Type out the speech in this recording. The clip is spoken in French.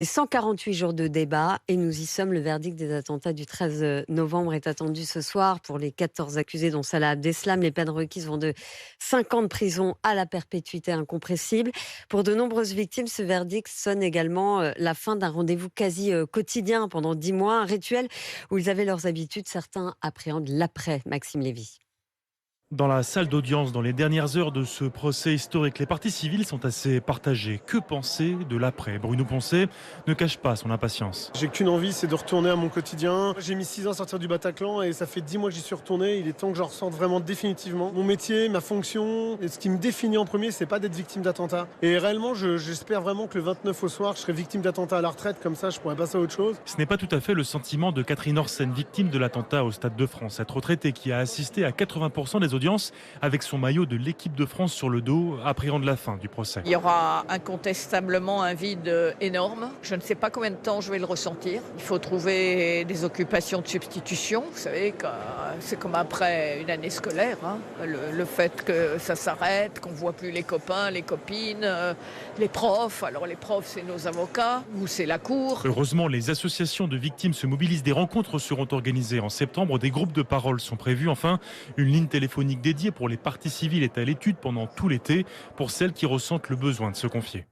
148 jours de débat et nous y sommes. Le verdict des attentats du 13 novembre est attendu ce soir pour les 14 accusés dont Salah Abdeslam. Les peines requises vont de 5 ans de prison à la perpétuité incompressible. Pour de nombreuses victimes, ce verdict sonne également la fin d'un rendez-vous quasi quotidien pendant 10 mois, un rituel où ils avaient leurs habitudes. Certains appréhendent l'après. Maxime Lévy. Dans la salle d'audience, dans les dernières heures de ce procès historique, les parties civiles sont assez partagées. Que penser de l'après? Bruno Poncet ne cache pas son impatience. J'ai qu'une envie, c'est de retourner à mon quotidien. J'ai mis 6 ans à sortir du Bataclan et ça fait 10 mois que j'y suis retourné. Il est temps que je ressente vraiment définitivement. Mon métier, ma fonction, et ce qui me définit en premier, c'est pas d'être victime d'attentat. Et réellement, j'espère vraiment que le 29 au soir, je serai victime d'attentat à la retraite, comme ça je pourrais passer à autre chose. Ce n'est pas tout à fait le sentiment de Catherine Orsen, victime de l'attentat au Stade de France. Cette retraitée qui a assisté à 80% des audiences avec son maillot de l'équipe de France sur le dos, appréhende la fin du procès. Il y aura incontestablement un vide énorme. Je ne sais pas combien de temps je vais le ressentir. Il faut trouver des occupations de substitution. Vous savez, c'est comme après une année scolaire. Le fait que ça s'arrête, qu'on ne voit plus les copains, les copines, les profs. Alors les profs, c'est nos avocats ou c'est la cour. Heureusement, les associations de victimes se mobilisent. Des rencontres seront organisées en septembre. Des groupes de parole sont prévus. Enfin, une ligne téléphonique dédiée pour les parties civiles est à l'étude pendant tout l'été pour celles qui ressentent le besoin de se confier.